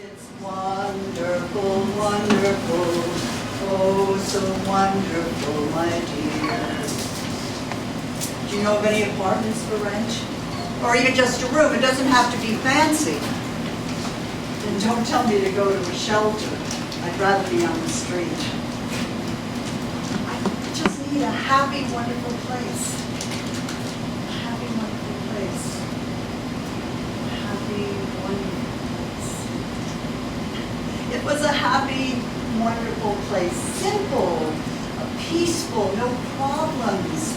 It's wonderful, wonderful, oh so wonderful, my dear. Do you know of any apartments for rent? Or even just a room? It doesn't have to be fancy. And don't tell me to go to a shelter. I'd rather be on the street. I just need a happy, wonderful place. A happy, wonderful place. A happy, wonderful place. It was a happy, wonderful place. Simple, peaceful, no problems.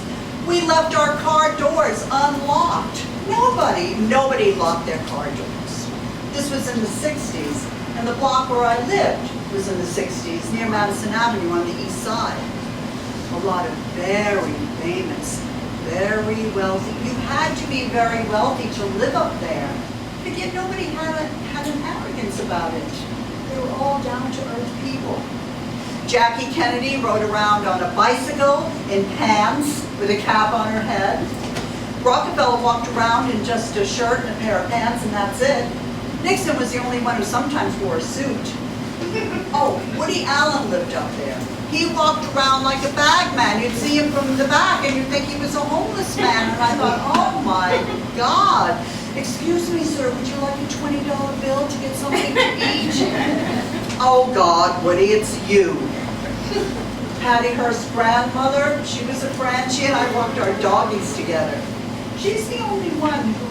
We left our car doors unlocked. Nobody locked their car doors. This was in the 60s, and the block where I lived was in the 60s, near Madison Avenue on the east side. A lot of very famous, very wealthy. You had to be very wealthy to live up there, but yet nobody had an arrogance about it. They were all down-to-earth people. Jackie Kennedy rode around on a bicycle in pants with a cap on her head. Rockefeller walked around in just a shirt and a pair of pants, and that's it. Nixon was the only one who sometimes wore a suit. Oh, Woody Allen lived up there. He walked around like a bag man. You'd see him from the back and you'd think he was a homeless man. And I thought, oh my God. Excuse me, sir, would you like a $20 bill to get something to eat? Oh God, Woody, it's you. Patty Hearst's grandmother, she was a friend. She and I walked our doggies together. She's the only one who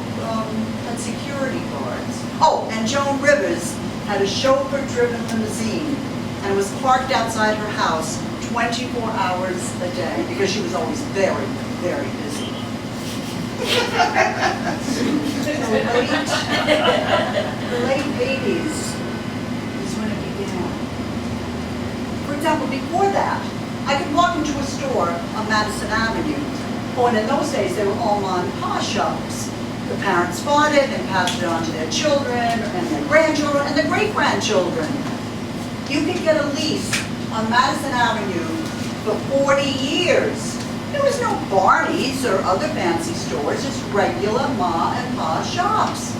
had security guards. Oh, and Joan Rivers had a chauffeur-driven limousine and was parked outside her house 24 hours a day because she was always very, very busy. The late 80s is when it began. For example, before that, I could walk into a store on Madison Avenue. Oh, and in those days, they were all mom and pop shops. The parents bought it and passed it on to their children and their grandchildren and their great-grandchildren. You could get a lease on Madison Avenue for 40 years. There was no Barney's or other fancy stores, just regular ma and pa shops.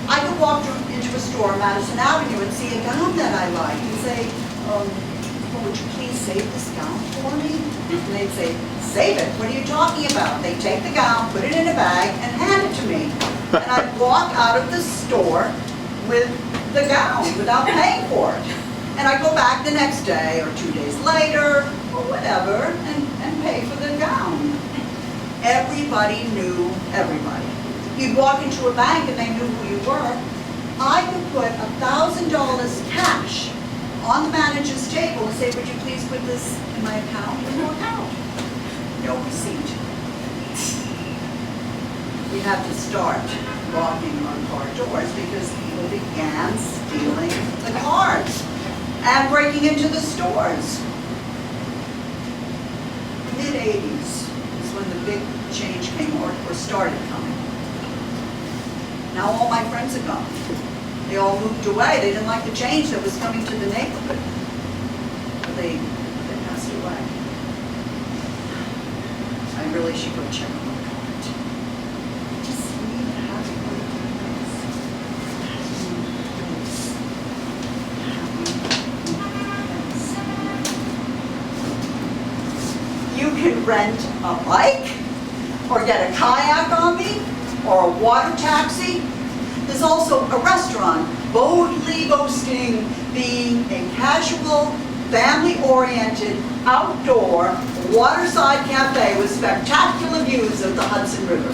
I could walk into a store on Madison Avenue and see a gown that I liked and say, would you please save this gown for me? And they'd say, save it? What are you talking about? They'd take the gown, put it in a bag, and hand it to me. And I'd walk out of the store with the gown without paying for it. And I'd go back the next day or 2 days later or whatever and pay for the gown. Everybody knew everybody. You'd walk into a bank and they knew who you were. I could put $1,000 cash on the manager's table and say, would you please put this in my account and walk out. No receipt. We had to start locking our car doors because people began stealing the cars and breaking into the stores. Mid-80s is when the big change came or started coming. Now all my friends are gone. They all moved away. They didn't like the change that was coming to the neighborhood. But they passed away. I really should go check on my card. Just need a happy place. You can rent a bike, or get a kayak on me, or a water taxi. There's also a restaurant boldly boasting being a casual, family-oriented, outdoor, waterside cafe with spectacular views of the Hudson River.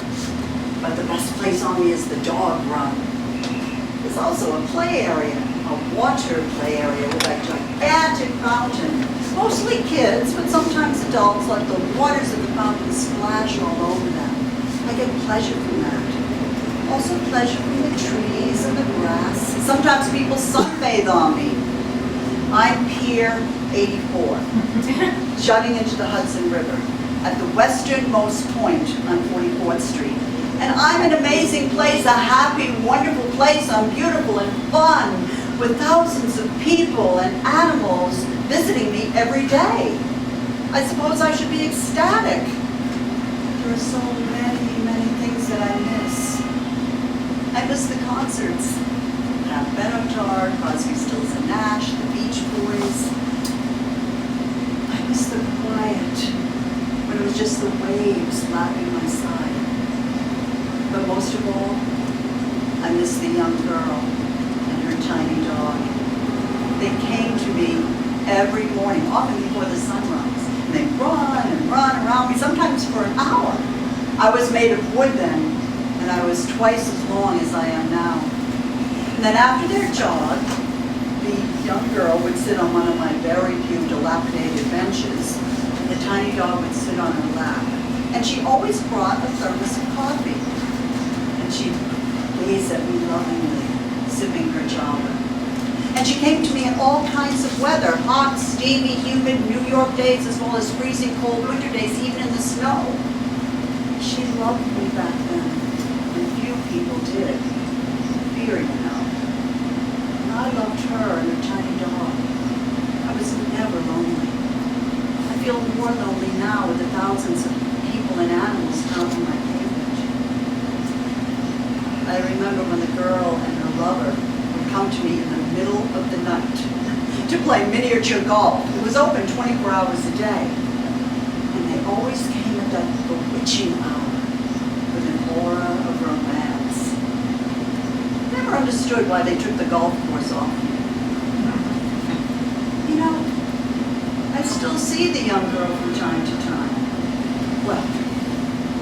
But the best place on me is the dog run. There's also a play area, a water play area with a gigantic fountain. Mostly kids, but sometimes adults let the waters of the fountain splash all over them. I get pleasure from that. Also pleasure from the trees and the grass. Sometimes people sunbathe on me. I'm Pier 84, jutting into the Hudson River at the westernmost point on 44th Street. And I'm an amazing place, a happy, wonderful place. I'm beautiful and fun with thousands of people and animals visiting me every day. I suppose I should be ecstatic. There are so many, many things that I miss. I miss the concerts at Repertory, every morning, often before the sun rises. And they run and run around me, sometimes for an hour. I was made of wood then, and I was twice as long as I am now. And then after their jog, the young girl would sit on one of my very few dilapidated benches, and the tiny dog would sit on her lap. And she always brought a thermos of coffee. And she'd gaze at me lovingly, sipping her java. And she came to me in all kinds of weather, hot, steamy, humid New York days, as well as freezing cold winter days, even in the snow. She loved me back then, and few people did. Fear, you know. And I loved her and her tiny dog. I was never lonely. I feel more lonely now with the thousands of people and animals out in my cage. I remember when the girl and her lover would come to me in the middle of the night to play miniature golf. It was open 24 hours a day. And they always came at that bewitching hour with an aura of romance. Never understood why they took the golf course off me. You know, I still see the young girl from time to time. Well,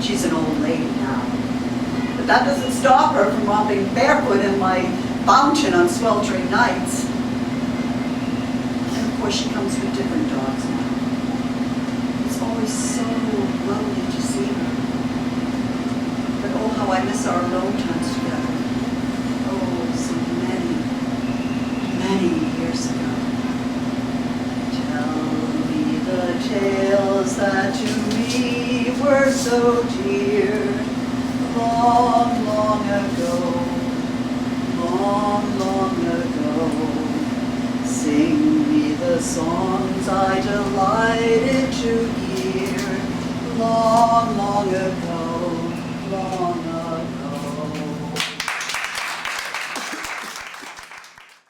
she's an old lady now. But that doesn't stop her from romping barefoot in my fountain on sweltering nights. And of course she comes with different dogs now. It's always so lovely to see her. But oh, how I miss our alone times together. Oh, so many, many years ago. Tell me the tales that to me were so dear. Long, long ago. Long, long ago, sing me the songs I delighted to hear. Long, long ago.